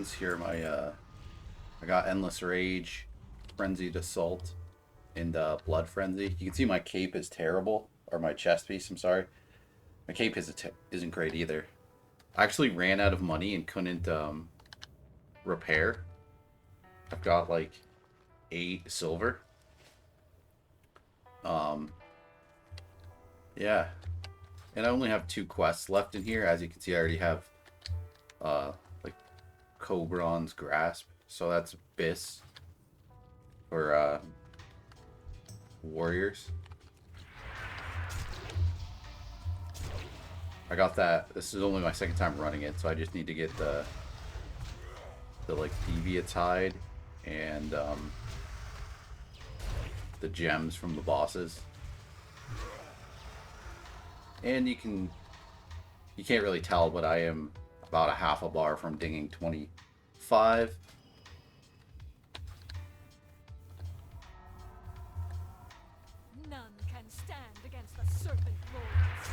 runes. Here are my I got Endless Rage, Frenzied Assault, and Blood Frenzy. You can see my cape is terrible, or my chest piece, I'm sorry. My cape isn't great either. I actually ran out of money and couldn't repair. I've got like 8 silver. Um, yeah. And I only have 2 quests left in here. As you can see, I already have like Cobron's Grasp. So that's Biss for warriors. I got that. This is only my second time running it, so I just need to get the like Deviat's Hide and the gems from the bosses. And you can't really tell, but I am about a half a bar from dinging 25. None can stand against the serpent lords.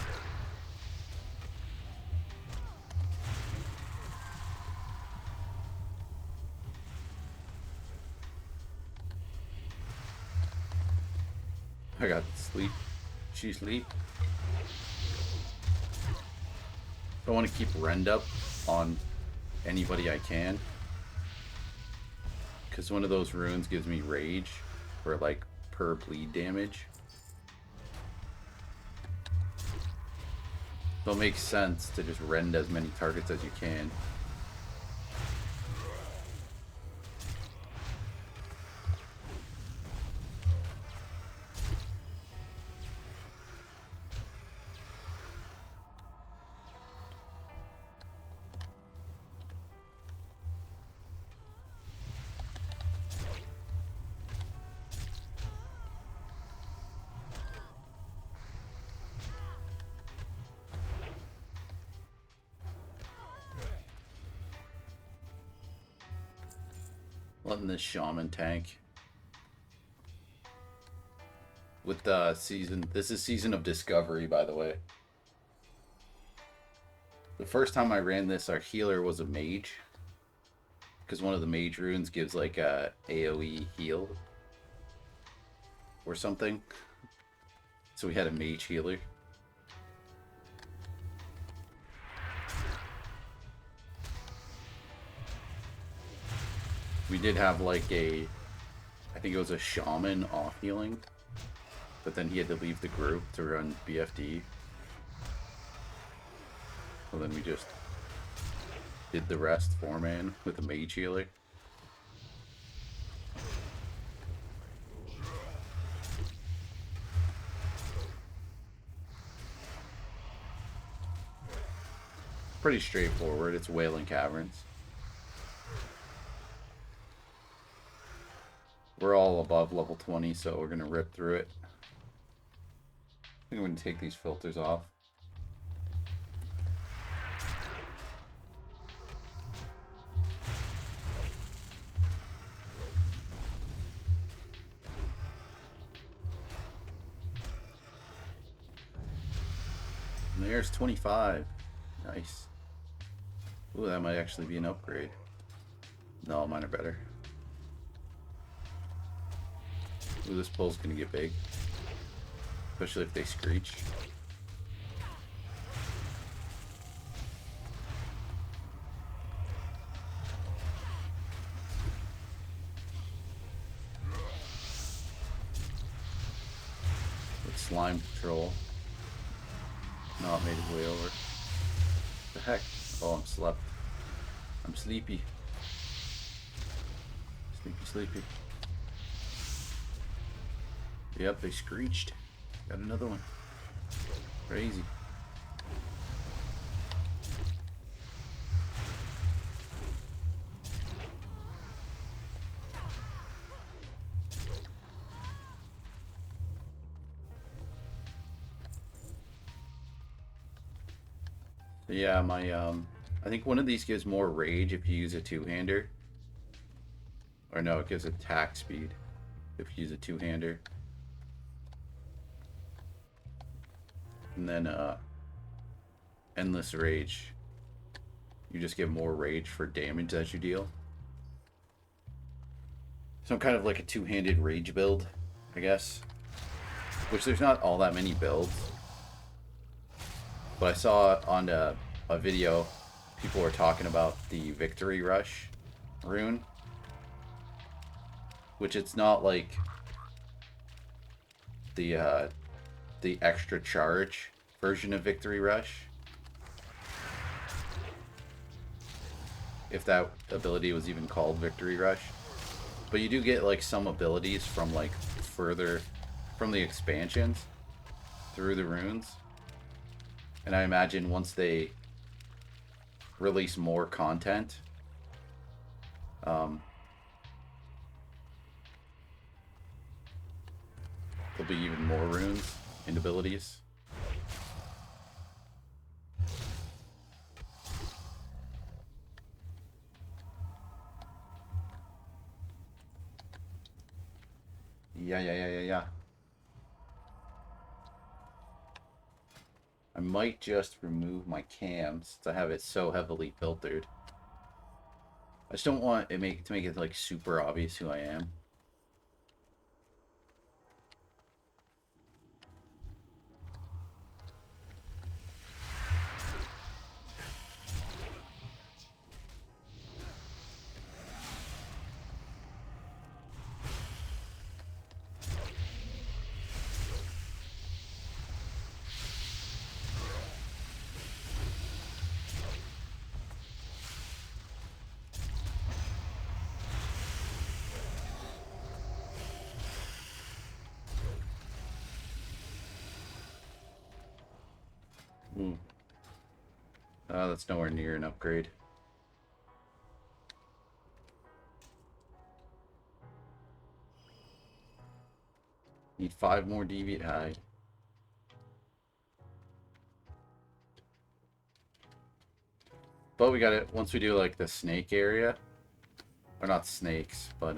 I got sleep. She sleep. I want to keep rend up on anybody I can, because one of those runes gives me rage for like per bleed damage. So it makes sense to just rend as many targets as you can. Letting this shaman tank. With the season, this is Season of Discovery, by the way. The first time I ran this, our healer was a mage, because one of the mage runes gives like a AoE heal or something. So we had a mage healer. We did have like I think it was a shaman off healing, but then he had to leave the group to run BFD. So then we just did the rest 4-man with a mage healer. Pretty straightforward. It's Wailing Caverns. We're all above level 20, so we're gonna rip through it. I think I'm gonna take these filters off. And there's 25. Nice. Ooh, that might actually be an upgrade. No, mine are better. Ooh, this bull's gonna get big. Especially if they screech. With slime patrol. No, it made his way over. The heck? Oh, I'm slept. I'm sleepy. Sleepy, sleepy. Yep, they screeched. Got another one. Crazy. So yeah, my I think one of these gives more rage if you use a two-hander. Or no, it gives attack speed if you use a two-hander. And then Endless Rage You just get more rage for damage that you deal. So I'm kind of like a two-handed rage build, I guess. Which there's not all that many builds. But I saw on a video, people were talking about the Victory Rush rune. Which it's not like the extra charge version of Victory Rush. If that ability was even called Victory Rush. But you do get like some abilities from like further from the expansions through the runes. And I imagine once they release more content, there'll be even more runes and abilities. Yeah. I might just remove my cam since I have it so heavily filtered. I just don't want it to make it like super obvious who I am. Ooh. That's nowhere near an upgrade. Need 5 more deviant hide. But we got it once we do like the snake area. Or not snakes, but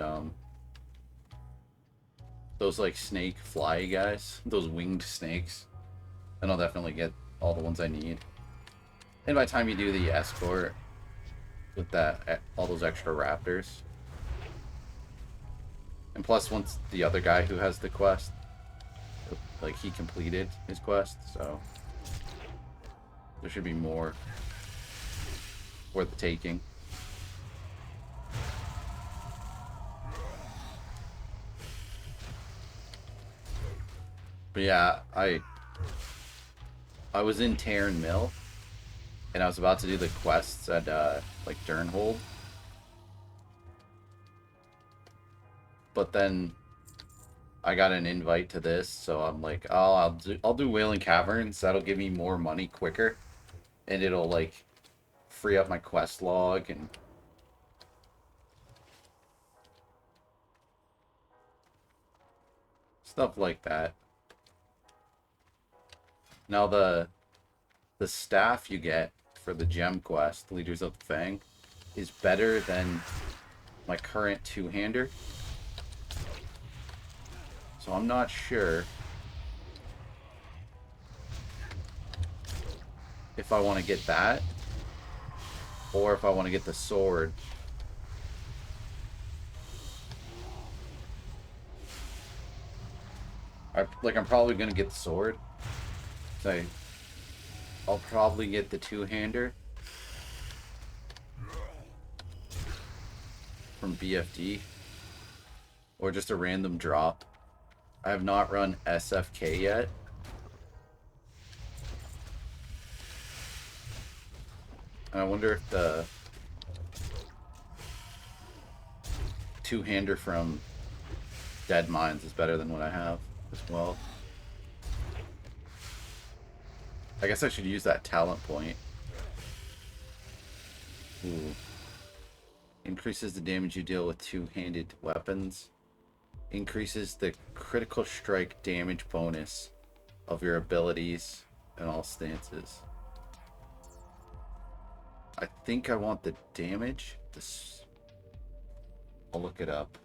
those like snake fly guys, those winged snakes. Then I'll definitely get all the ones I need. And by the time you do the escort with that, all those extra raptors. And plus, once the other guy who has the quest, like he completed his quest, so there should be more worth the taking. But yeah, I was in Terran Mill, and I was about to do the quests at like Durnhold. But then I got an invite to this, so I'm like, oh, I'll do Wailing Caverns. That'll give me more money quicker, and it'll like free up my quest log and stuff like that. Now the staff you get for the gem quest, Leaders of the Fang, is better than my current two-hander. So I'm not sure if I want to get that or if I want to get the sword. I'm probably going to get the sword. So I'll probably get the two-hander from BFD or just a random drop. I have not run SFK yet. And I wonder if the two-hander from Dead Mines is better than what I have as well. I guess I should use that talent point. Ooh. Increases the damage you deal with two-handed weapons. Increases the critical strike damage bonus of your abilities and all stances. I think I want the damage. I'll look it up.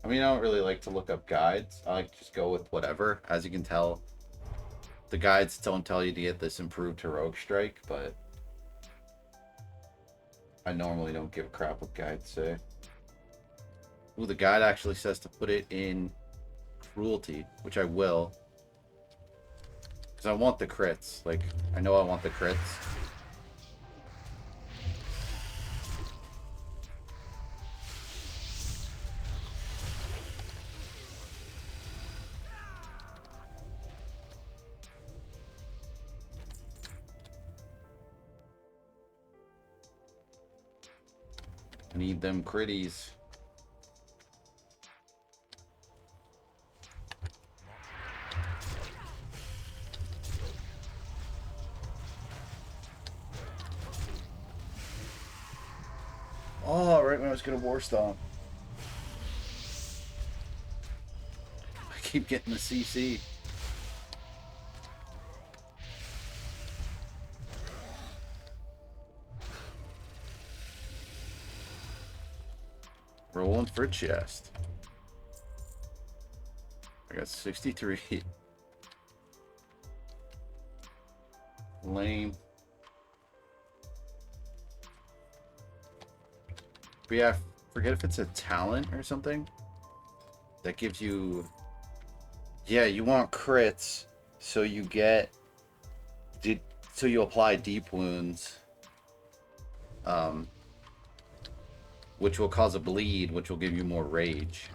I mean, I don't really like to look up guides. I like to just go with whatever. As you can tell, the guides don't tell you to get this improved heroic strike, but I normally don't give a crap what guides say. Ooh, the guide actually says to put it in cruelty, which I will. Because I want the crits. Like, I know I want the crits. I need them critties. Oh, right when I was gonna war stomp. I keep getting the CC. Rolling for a chest. I got 63. Lame. But yeah, forget if it's a talent or something. That gives you... Yeah, you want crits, so you get... So you apply deep wounds. Which will cause a bleed, which will give you more rage.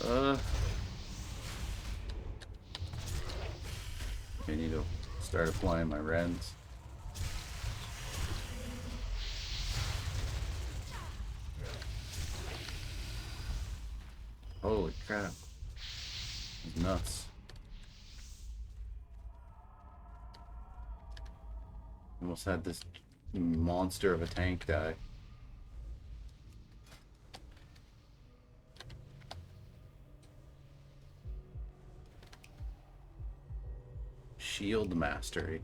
I need to start applying my rents. Holy crap. That's nuts. Almost had this monster of a tank die. Shield mastery.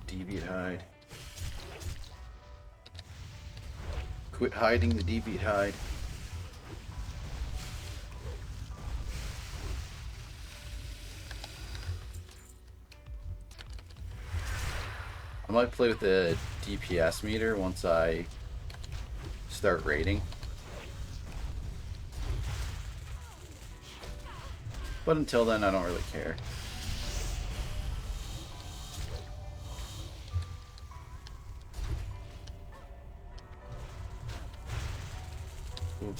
Deviant hide. Quit hiding the deviant hide. I might play with the DPS meter once I start raiding. But until then, I don't really care. Ooh.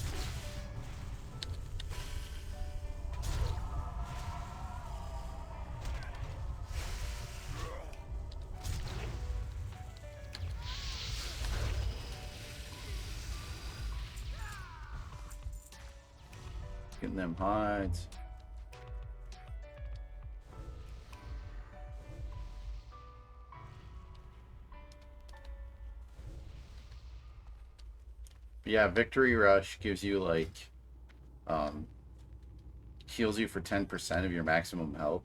Getting them hides. Yeah, Victory Rush gives you like heals you for 10% of your maximum health.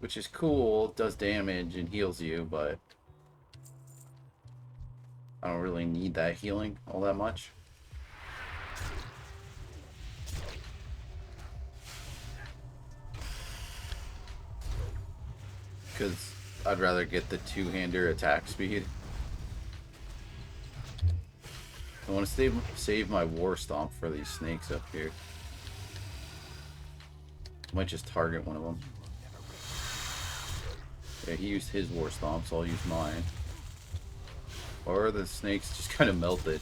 Which is cool, does damage and heals you, but I don't really need that healing all that much. Because I'd rather get the two-hander attack speed. I want to save my war stomp for these snakes up here. Might just target one of them. Yeah, he used his war stomp, so I'll use mine. Or the snakes just kind of melted.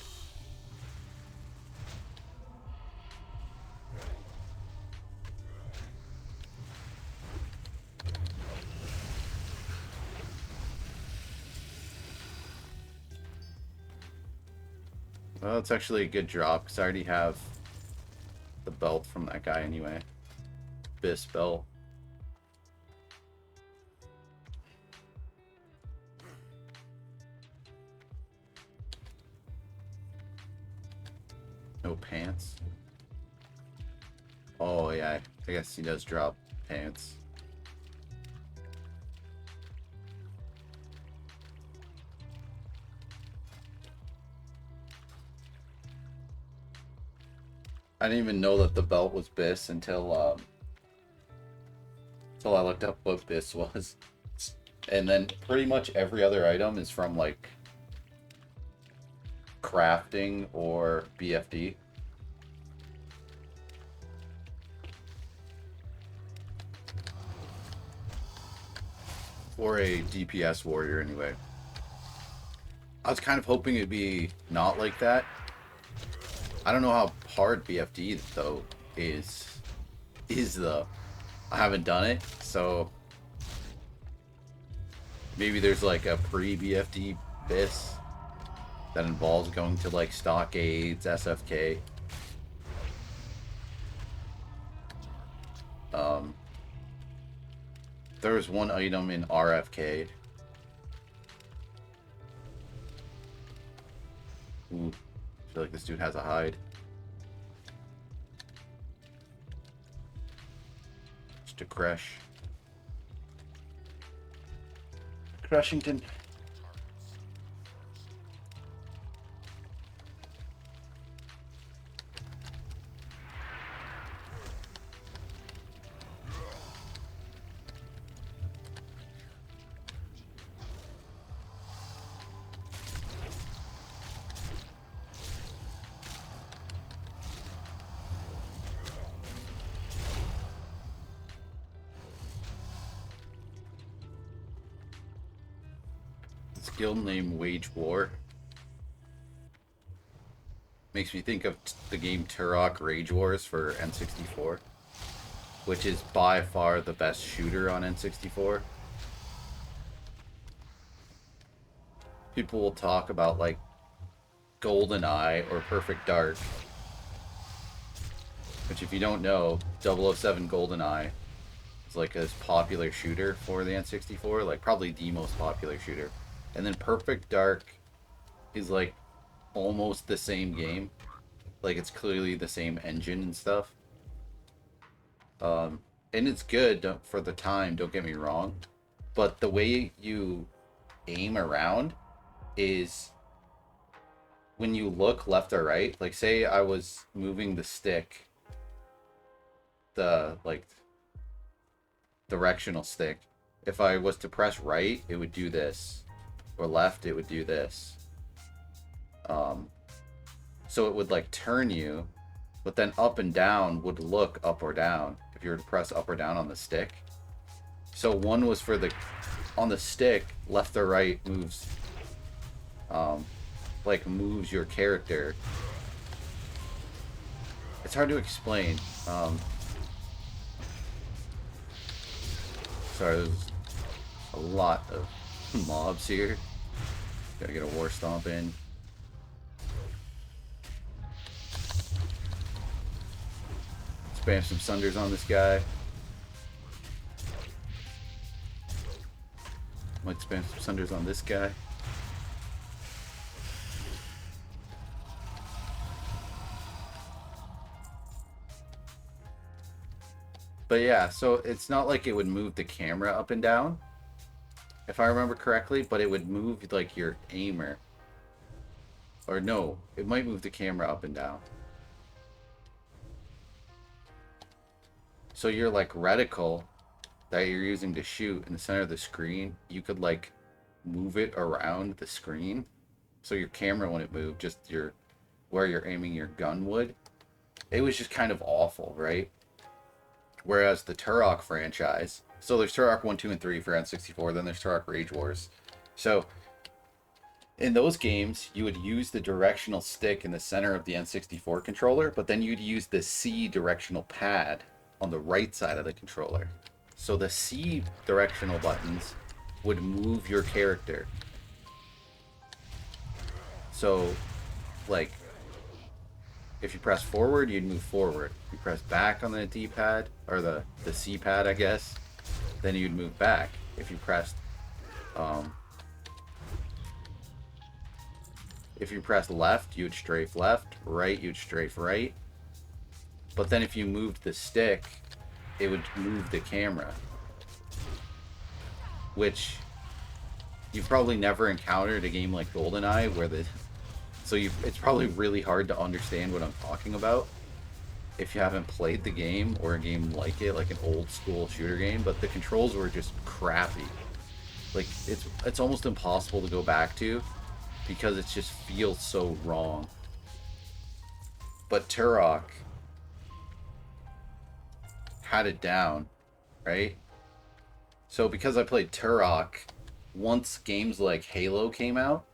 Well, it's actually a good drop because I already have the belt from that guy anyway. Abyss belt. No pants. Oh yeah, I guess he does drop pants. I didn't even know that the belt was Biss until I looked up what Biss was. And then pretty much every other item is from like crafting or BFD. Or a DPS warrior anyway. I was kind of hoping it'd be not like that. I don't know how hard BFD though is though. I haven't done it, so maybe there's like a pre-BFD BIS that involves going to like stockades, SFK. There was one item in RFK. Ooh, I feel like this dude has a hide. Just a crash. Crushington. Guild name Wage War makes me think of the game Turok Rage Wars for N64, which is by far the best shooter on N64. People will talk about like GoldenEye or Perfect Dark, which if you don't know, 007 GoldenEye is like a popular shooter for the N64, like probably the most popular shooter. And then Perfect Dark is like almost the same game. Like it's clearly the same engine and stuff. And it's good for the time, don't get me wrong. But the way you aim around is when you look left or right. Like say I was moving the stick, the like directional stick. If I was to press right, it would do this. Or left, it would do this. So it would like turn you, but then up and down would look up or down if you were to press up or down on the stick. So one was for the on the stick, left or right moves, like moves your character. It's hard to explain. Sorry, there's a lot of mobs here. Gotta get a war stomp in. Spam some sunders on this guy. Might spam some sunders on this guy. But yeah, so it's not like it would move the camera up and down, if I remember correctly, but it would move like your aimer. Or no, it might move the camera up and down. So your like reticle that you're using to shoot in the center of the screen, you could like move it around the screen. So your camera wouldn't move, just your where you're aiming your gun would. It was just kind of awful, right? Whereas the Turok franchise, So there's Turok 1, 2, and 3 for N64. Then there's Turok Rage Wars. So in those games, you would use the directional stick in the center of the N64 controller, but then you'd use the C directional pad on the right side of the controller. So the C directional buttons would move your character. So, like, if you press forward, you'd move forward. If you press back on the D-pad, or the C-pad, I guess, then you'd move back. If you pressed, if you pressed left, you'd strafe left. Right, you'd strafe right. But then if you moved the stick, it would move the camera. Which you've probably never encountered a game like GoldenEye where it's probably really hard to understand what I'm talking about if you haven't played the game or a game like it, like an old school shooter game, but the controls were just crappy. Like it's almost impossible to go back to because it just feels so wrong. But Turok had it down, right? So because I played Turok, once games like Halo came out,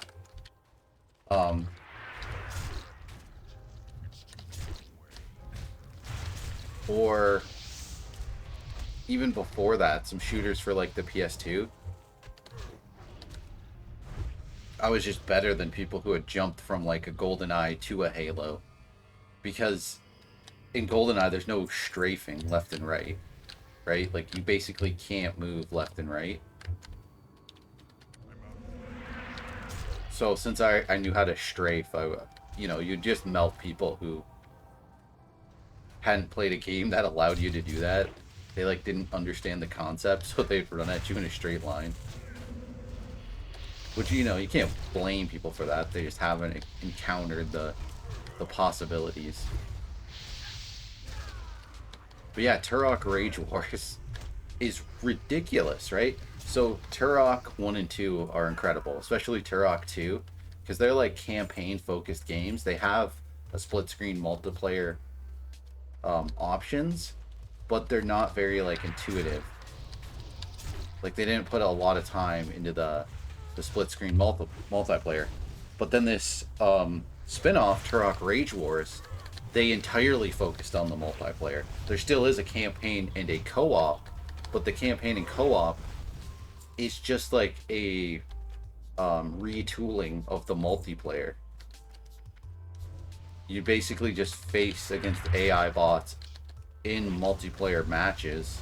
or even before that, some shooters for like the PS2, I was just better than people who had jumped from like a GoldenEye to a Halo. Because in GoldenEye, there's no strafing left and right, right? Like you basically can't move left and right. So since I knew how to strafe, you'd just melt people who hadn't played a game that allowed you to do that. They like didn't understand the concept, so they'd run at you in a straight line. Which, you can't blame people for that. They just haven't encountered the possibilities. But yeah, Turok Rage Wars is ridiculous, right? So Turok 1 and 2 are incredible, especially Turok 2, because they're like campaign-focused games. They have a split-screen multiplayer options, but they're not very like intuitive. Like they didn't put a lot of time into the split-screen multiplayer. But then this spin-off, Turok Rage Wars, they entirely focused on the multiplayer. There still is a campaign and a co-op, but the campaign and co-op is just like a retooling of the multiplayer. You basically just face against AI bots in multiplayer matches,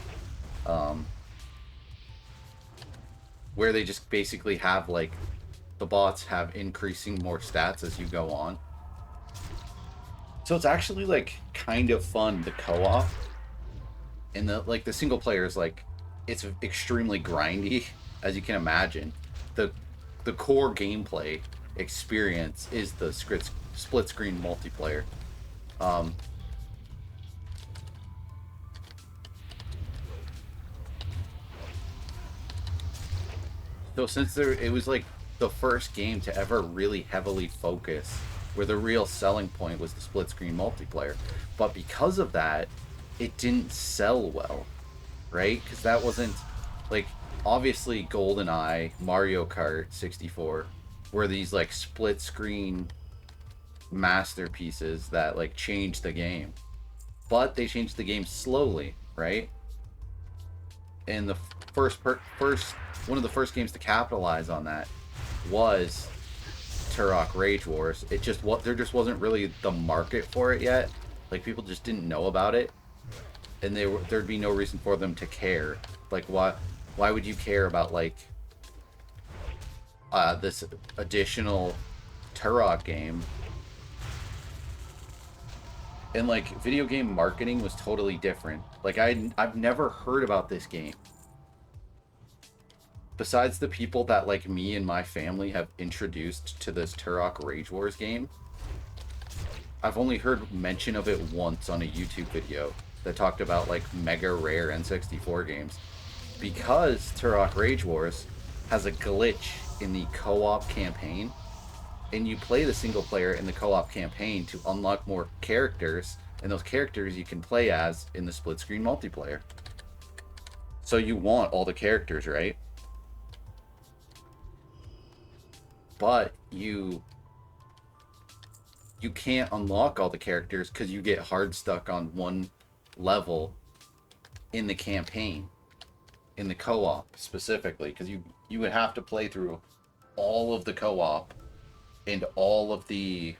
where they just basically have like the bots have increasing more stats as you go on. So it's actually like kind of fun to co-op. And the single player is like, it's extremely grindy, as you can imagine. The core gameplay experience is the split screen multiplayer. So since it was like the first game to ever really heavily focus, where the real selling point was the split screen multiplayer. But because of that, it didn't sell well, right? Because that wasn't like, obviously GoldenEye, Mario Kart 64 were these like split screen masterpieces that like changed the game. But they changed the game slowly, right? And the first one of the first games to capitalize on that was Turok Rage Wars. There just wasn't really the market for it yet. Like people just didn't know about it, and there'd be no reason for them to care. Like why would you care about like this additional Turok game? And like video game marketing was totally different. Like I've never heard about this game. Besides the people that like me and my family have introduced to this Turok Rage Wars game, I've only heard mention of it once on a YouTube video that talked about like mega rare N64 games. Because Turok Rage Wars has a glitch in the co-op campaign, and you play the single player in the co-op campaign to unlock more characters, and those characters you can play as in the split screen multiplayer. So you want all the characters, right? But you can't unlock all the characters because you get hard stuck on one level in the campaign, in the co-op specifically, because you would have to play through all of the co-op and all of the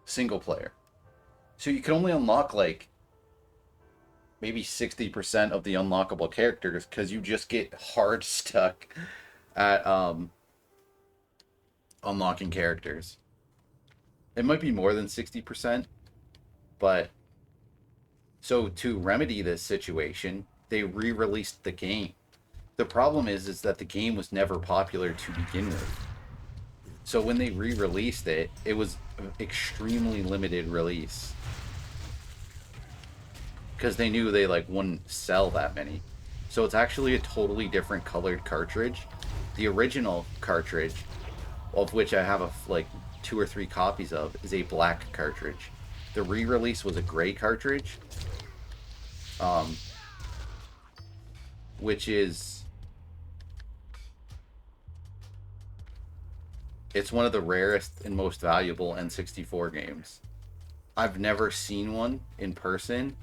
single player. So you can only unlock like maybe 60% of the unlockable characters because you just get hard stuck at unlocking characters. It might be more than 60%, but so to remedy this situation, they re-released the game. The problem is that the game was never popular to begin with. So when they re-released it, it was an extremely limited release because they knew they like wouldn't sell that many. So it's actually a totally different colored cartridge. The original cartridge, of which I have like 2 or 3 copies of, is a black cartridge. The re-release was a gray cartridge, which is, it's one of the rarest and most valuable N64 games. I've never seen one in person,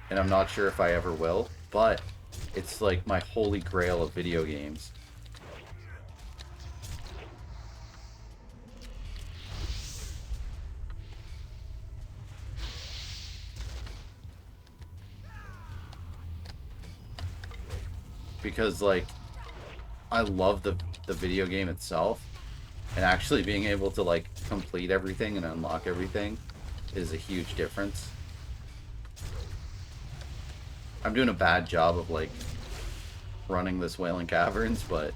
and I'm not sure if I ever will, but it's like my holy grail of video games. Because like I love the video game itself, and actually being able to like complete everything and unlock everything is a huge difference. I'm doing a bad job of like running this Wailing Caverns, but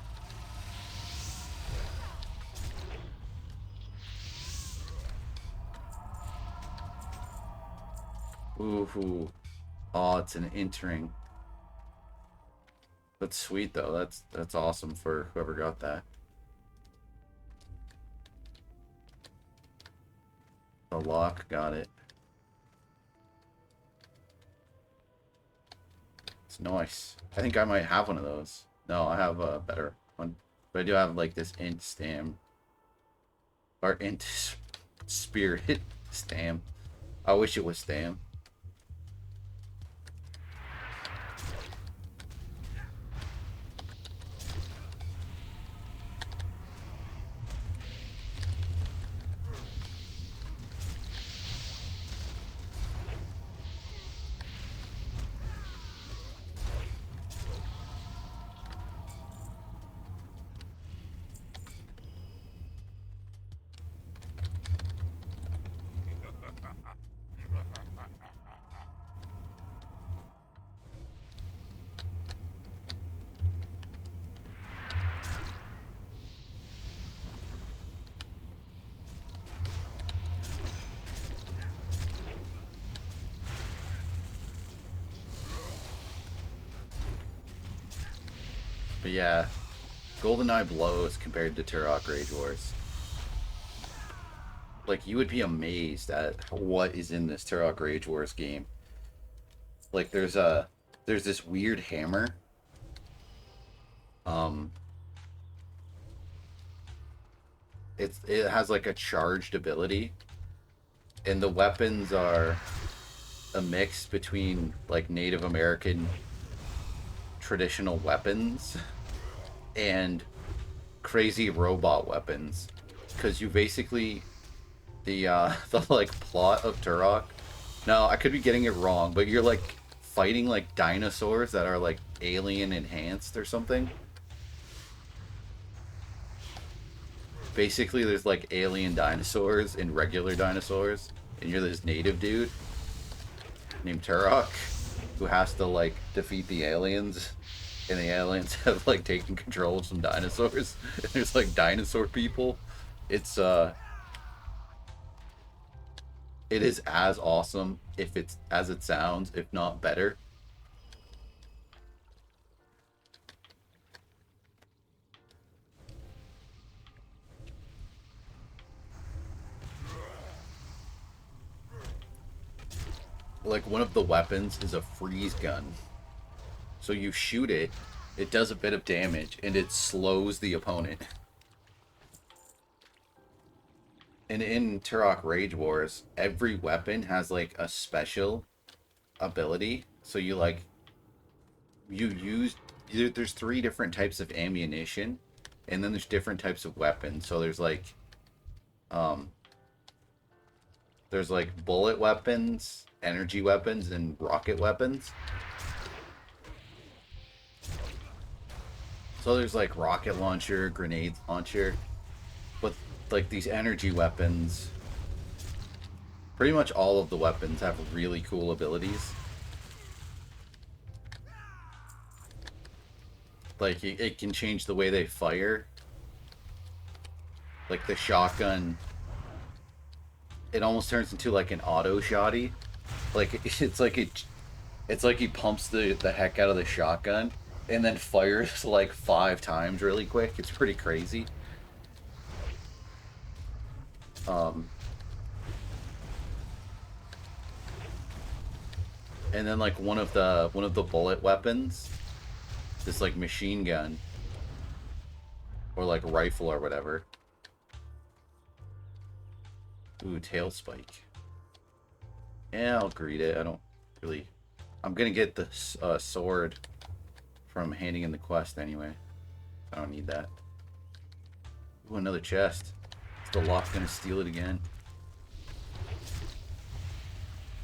ooh, oh, it's an entering. That's sweet though. That's awesome for whoever got that. The lock got it. It's nice. I think I might have one of those. No, I have a better one. But I do have like this int stam. Or int spirit stam. I wish it was stam. But yeah, GoldenEye blows compared to Turok Rage Wars. Like, you would be amazed at what is in this Turok Rage Wars game. Like, there's this weird hammer. It has like a charged ability, and the weapons are a mix between like Native American traditional weapons and crazy robot weapons, because you basically the like plot of Turok. Now I could be getting it wrong, but you're like fighting like dinosaurs that are like alien enhanced or something. Basically, there's like alien dinosaurs and regular dinosaurs, and you're this native dude named Turok who has to like defeat the aliens, and the aliens have like taken control of some dinosaurs. And there's like dinosaur people. It's it is as awesome if it's as it sounds, if not better. Like, one of the weapons is a freeze gun. So you shoot it, it does a bit of damage, and it slows the opponent. And in Turok Rage Wars, every weapon has like a special ability. So you like you use there's three different types of ammunition, and then there's different types of weapons. So um there's like bullet weapons, energy weapons, and rocket weapons. So there's like rocket launcher, grenade launcher, but like these energy weapons, pretty much all of the weapons have really cool abilities. Like it can change the way they fire. Like the shotgun, it almost turns into like an auto shotty. Like it's like he pumps the heck out of the shotgun and then fires like 5 times really quick. It's pretty crazy. And then like one of the bullet weapons, this like machine gun or like rifle or whatever. Ooh, tail spike. Yeah, I'll greet it. I don't really. I'm gonna get the sword from handing in the quest anyway. I don't need that. Ooh, another chest. Is the lock gonna steal it again?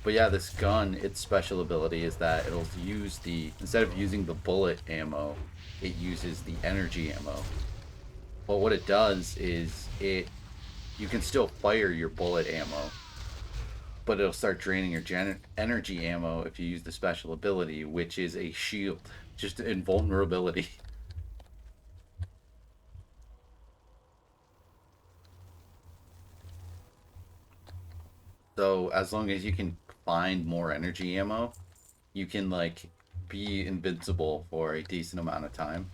But yeah, this gun, its special ability is that it'll use instead of using the bullet ammo, it uses the energy ammo. But what it does is you can still fire your bullet ammo, but it'll start draining your energy ammo if you use the special ability, which is a shield, just invulnerability. So as long as you can find more energy ammo, you can like be invincible for a decent amount of time.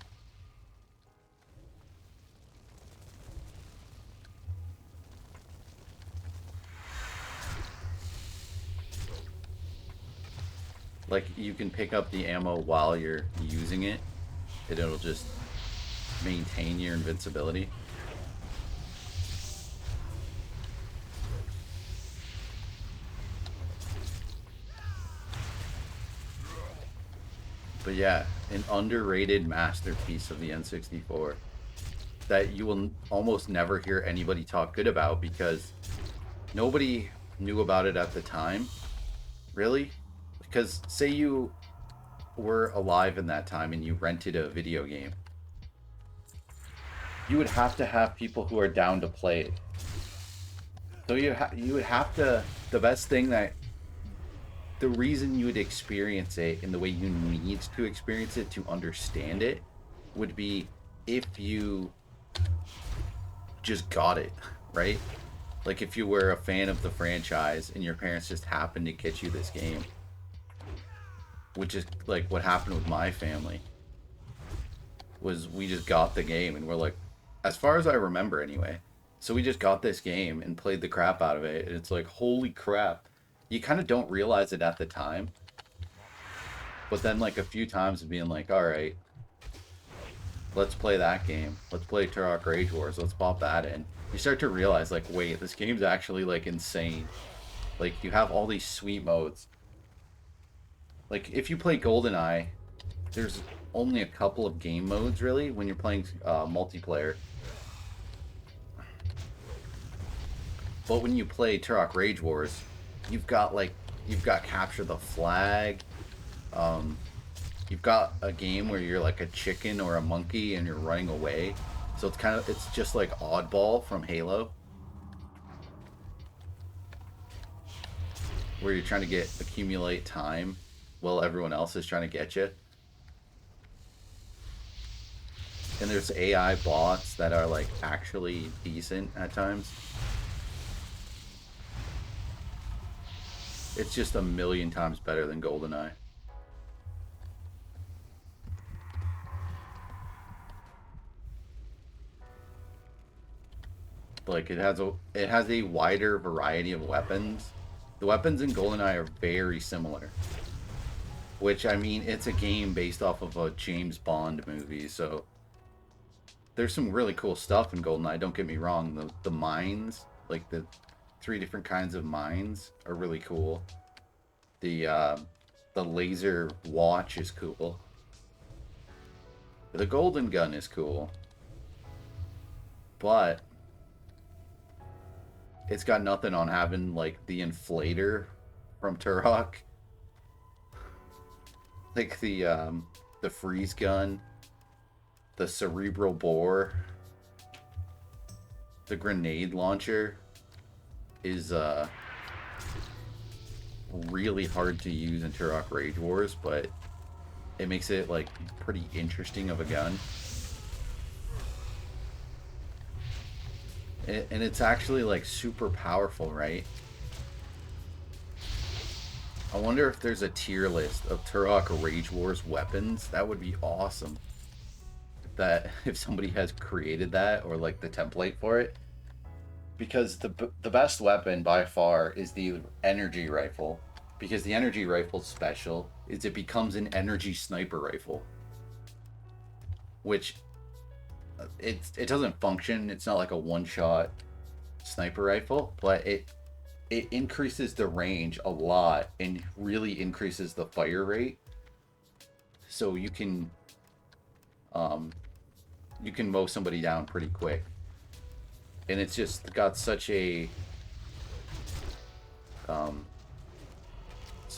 Like you can pick up the ammo while you're using it, and it'll just maintain your invincibility. But yeah, an underrated masterpiece of the N64 that you will almost never hear anybody talk good about because nobody knew about it at the time, really. Because say you were alive in that time and you rented a video game, you would have to have people who are down to play it. So you would have to, the best thing that the reason you would experience it in the way you need to experience it to understand it would be if you just got it, right? Like if you were a fan of the franchise and your parents just happened to get you this game, which is like what happened with my family. Was we just got the game and we're like, as far as I remember anyway, so we just got this game and played the crap out of it, and it's like, holy crap. You kind of don't realize it at the time, but then like a few times of being like, all right, let's play that game, let's play Turok Rage Wars, let's pop that in, you start to realize like, wait, this game's actually like insane. Like you have all these sweet modes. Like if you play GoldenEye, there's only a couple of game modes really when you're playing multiplayer. But when you play Turok Rage Wars, you've got capture the flag. You've got a game where you're like a chicken or a monkey and you're running away. So it's just like Oddball from Halo, where you're trying to accumulate time while everyone else is trying to get you. And there's AI bots that are like actually decent at times. It's just a million times better than GoldenEye. Like it has a wider variety of weapons. The weapons in GoldenEye are very similar. Which, I mean, it's a game based off of a James Bond movie, so there's some really cool stuff in GoldenEye. Don't get me wrong. The mines, like the 3 different kinds of mines, are really cool. The laser watch is cool. The golden gun is cool, but it's got nothing on having like the inflator from Turok, like the freeze gun, the cerebral bore, the grenade launcher is really hard to use in Turok Rage Wars, but it makes it like pretty interesting of a gun. And it's actually like super powerful, right? I wonder if there's a tier list of Turok Rage Wars weapons. That would be awesome. That if somebody has created that or like the template for it, because the best weapon by far is the energy rifle, because the energy rifle's special is it becomes an energy sniper rifle, which it doesn't function. It's not like a one-shot sniper rifle, but it increases the range a lot and really increases the fire rate. So you can mow somebody down pretty quick. And it's just got such a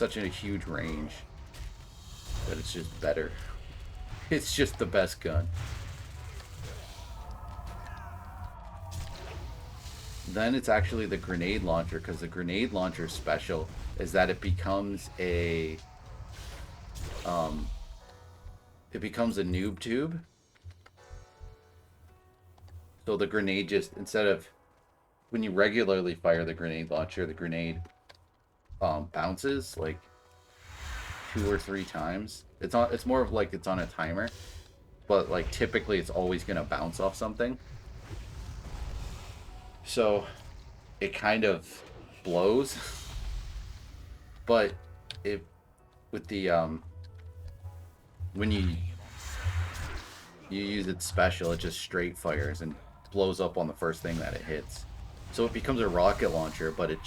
huge range that it's just better. It's just the best gun. Then it's actually the grenade launcher, because the grenade launcher's special is that it becomes a noob tube. So the grenade just, instead of when you regularly fire the grenade launcher, the grenade bounces like 2 or 3 times. It's more of like it's on a timer, but like typically it's always gonna bounce off something. So it kind of blows, but it with the when you use it special, it just straight fires and blows up on the first thing that it hits. So it becomes a rocket launcher, but it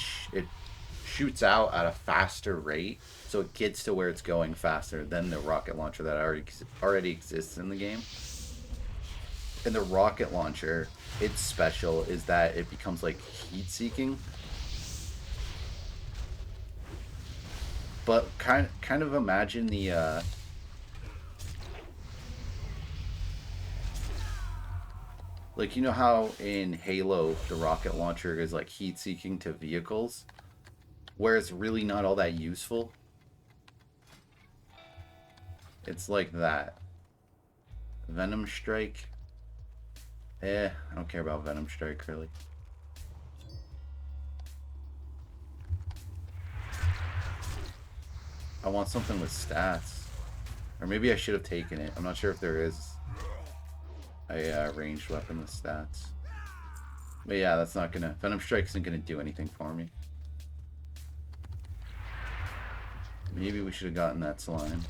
shoots out at a faster rate, so it gets to where it's going faster than the rocket launcher that already exists in the game. And the rocket launcher, its special is that it becomes like heat seeking, but kind of imagine the like, you know how in Halo the rocket launcher is like heat seeking to vehicles, where it's really not all that useful? It's like that. Venom Strike. I don't care about Venom Strike, really. I want something with stats. Or maybe I should have taken it. I'm not sure if there is a ranged weapon with stats. But yeah, that's not gonna... Venom Strike isn't gonna do anything for me. Maybe we should have gotten that slime.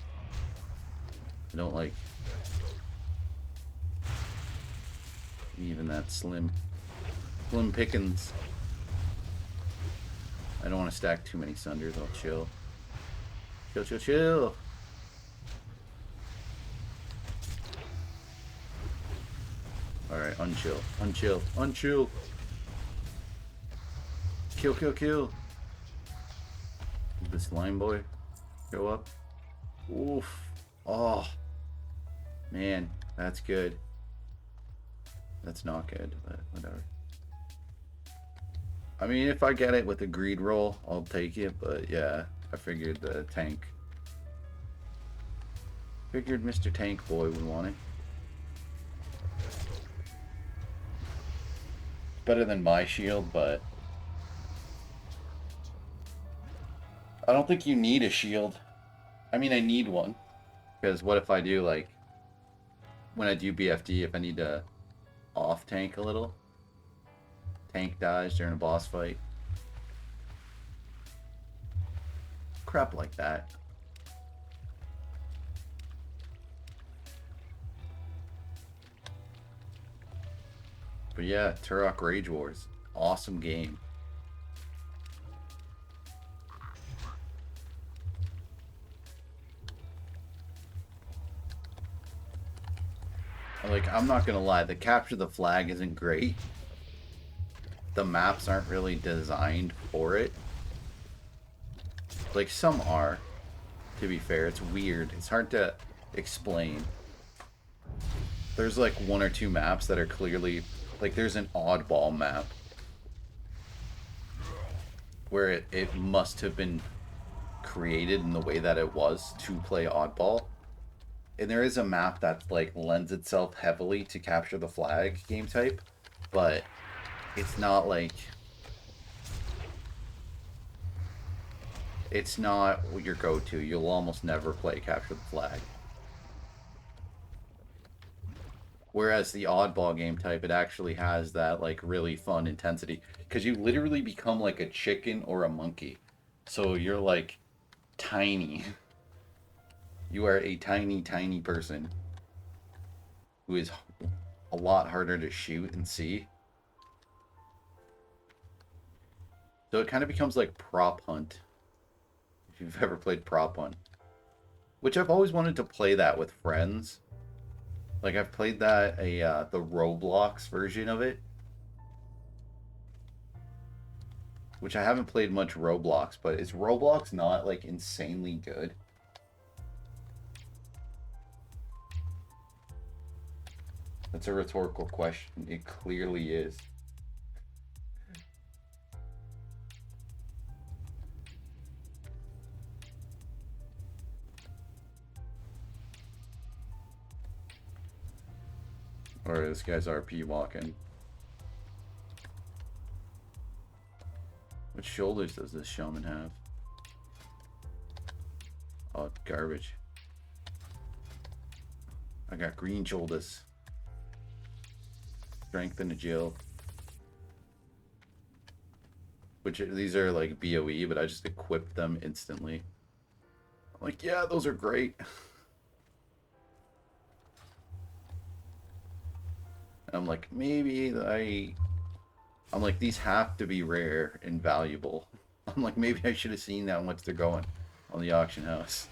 I don't like... even that slim pickings. I don't want to stack too many sunders. I'll chill. Chill. Alright, unchill. Kill. Did the slime boy go up? Oof. Oh. Man, that's good. That's not good, but whatever. I mean, if I get it with a greed roll, I'll take it, but yeah, I figured the tank. Figured Mr. Tank Boy would want it. Better than my shield, but I don't think you need a shield. I mean, I need one, because what if I do, like, when I do BFD, if I need to off tank a little, tank dies during a boss fight, crap like that. But yeah, Turok Rage Wars. Awesome game. Like, I'm not gonna lie, the capture the flag isn't great. The maps aren't really designed for it. Like, some are, to be fair. It's weird. It's hard to explain. There's like one or two maps that are clearly... Like, there's an oddball map where it must have been created in the way that it was to play oddball. And there is a map that like lends itself heavily to capture the flag game type, but it's not like... It's not your go-to. You'll almost never play capture the flag. Whereas the oddball game type, it actually has that like really fun intensity. Because you literally become like a chicken or a monkey. So you're like tiny. You are a tiny, tiny person who is a lot harder to shoot and see. So it kind of becomes like prop hunt. If you've ever played prop hunt. Which I've always wanted to play that with friends. Like, I've played that, the Roblox version of it. Which I haven't played much Roblox, but is Roblox not, like, insanely good? That's a rhetorical question. It clearly is. Alright, this guy's RP walking. What shoulders does this shaman have? Oh, garbage. I got green shoulders. Strength and agility. Which, these are like BOE, but I just equipped them instantly. I'm like, yeah, those are great. I'm like, I'm like, these have to be rare and valuable. I'm like, maybe I should have seen how much they're going on the auction house.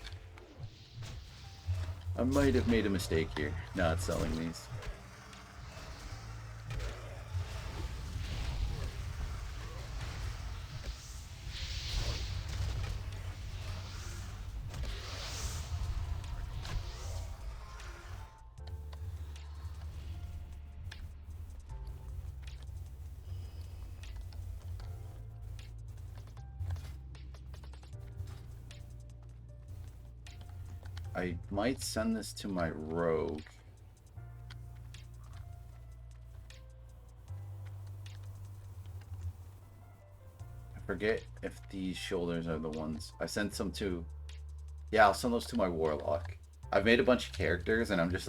I might have made a mistake here, not selling these. I might send this to my rogue. I forget if these shoulders are the ones. I sent some to... Yeah, I'll send those to my warlock. I've made a bunch of characters and I'm just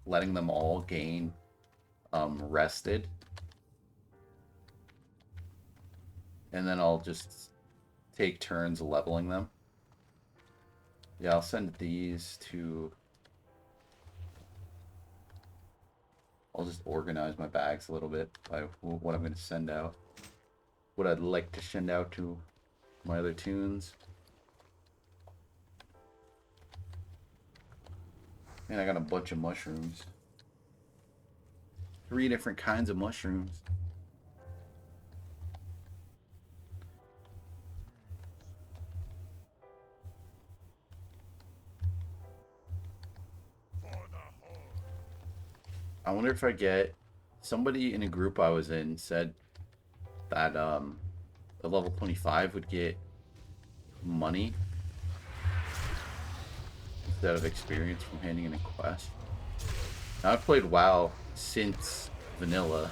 letting them all gain rested. And then I'll just take turns leveling them. Yeah, I'll send these to... I'll just organize my bags a little bit by what I'm going to send out. What I'd like to send out to my other tunes. Man, I got a bunch of mushrooms. 3 different kinds of mushrooms. I wonder if I get... Somebody in a group I was in said that a level 25 would get money instead of experience from handing in a quest. Now, I've played WoW since vanilla.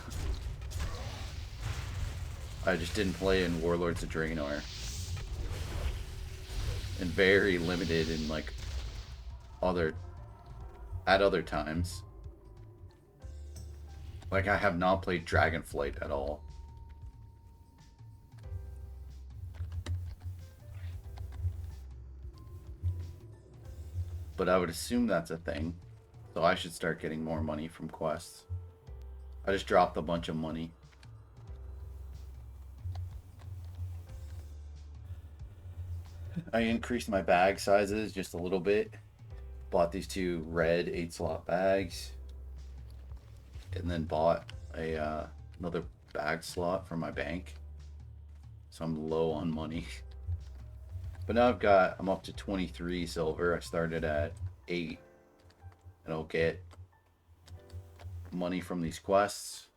I just didn't play in Warlords of Draenor. And very limited in like at other times. Like, I have not played Dragonflight at all. But I would assume that's a thing. So I should start getting more money from quests. I just dropped a bunch of money. I increased my bag sizes just a little bit. Bought these 2 red 8-slot bags. And then bought a another bag slot for my bank. So I'm low on money. But now I'm up to 23 silver. I started at 8. And I'll get money from these quests.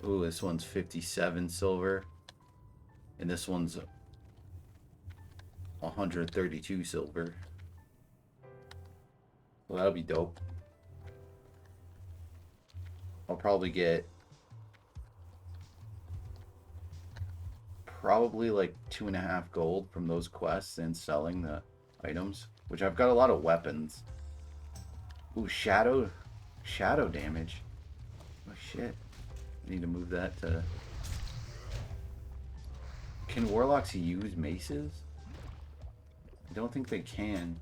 Ooh, this one's 57 silver. And this one's 132 silver. Well, that'll be dope. I'll probably get like 2.5 gold from those quests and selling the items, which I've got a lot of weapons. Ooh, shadow damage. Oh shit. I need to move that to... Can warlocks use maces? I don't think they can.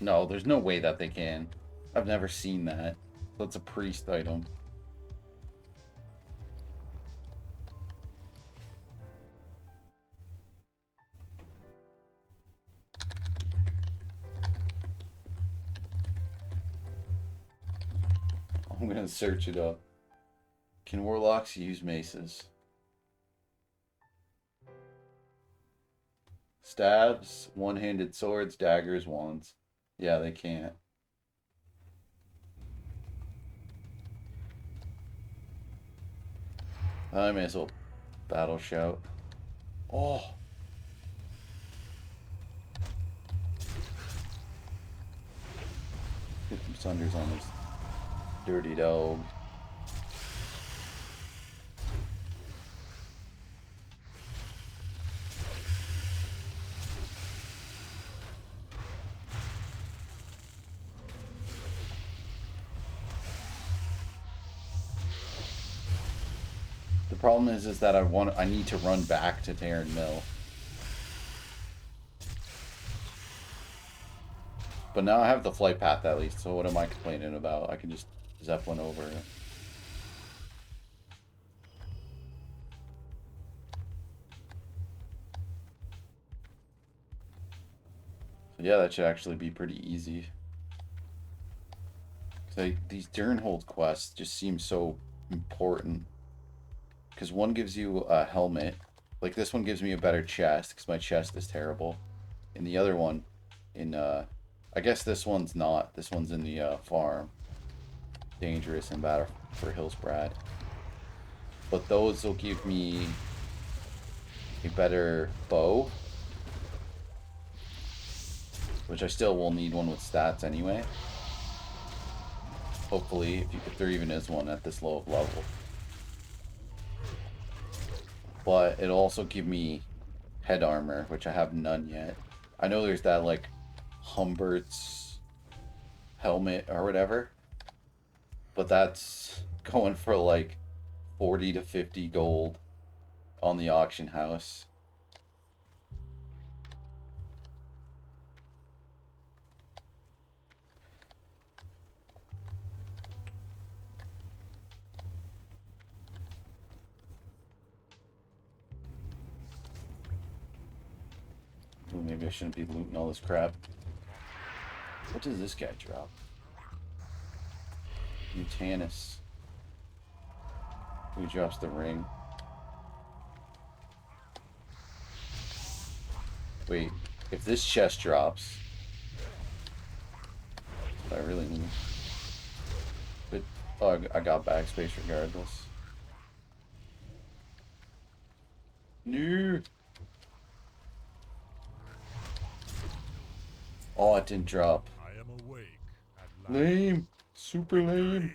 No, there's no way that they can. I've never seen that. That's a priest item. I'm gonna search it up. Can warlocks use maces? Stabs, one-handed swords, daggers, wands. Yeah, they can't. I may as well battle shout. Oh! Get some sunders on this dirty dog. The problem is that I need to run back to Terran Mill. But now I have the flight path at least, so what am I complaining about? I can just Zeppelin over it. So yeah, that should actually be pretty easy. These Durnhold quests just seem so important. Because one gives you a helmet. Like this one gives me a better chest, because my chest is terrible. And the other one, I guess this one's not. This one's in the farm. Dangerous and bad for Hillsbrad. But those will give me a better bow. Which I still will need one with stats anyway. Hopefully, if there even is one at this low of level. But it'll also give me head armor, which I have none yet. I know there's that, like, Humbert's helmet or whatever. But that's going for, like, 40 to 50 gold on the auction house. Ooh, maybe I shouldn't be looting all this crap. What does this guy drop? Mutanus. Who drops the ring? Wait, if this chest drops... I really need... But, oh, I got backspace regardless. No! Oh, it didn't drop. I am awake at Lame. Super lame.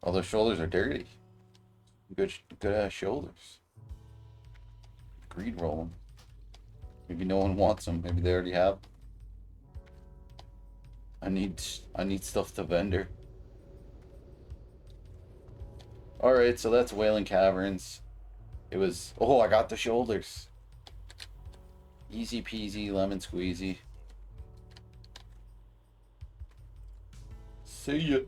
Oh, those shoulders are dirty. Good ass shoulders. Greed roll them. Maybe no one wants them. Maybe they already have. I need stuff to vendor. Alright, so that's Wailing Caverns. It was... Oh, I got the shoulders. Easy peasy, lemon squeezy. See ya.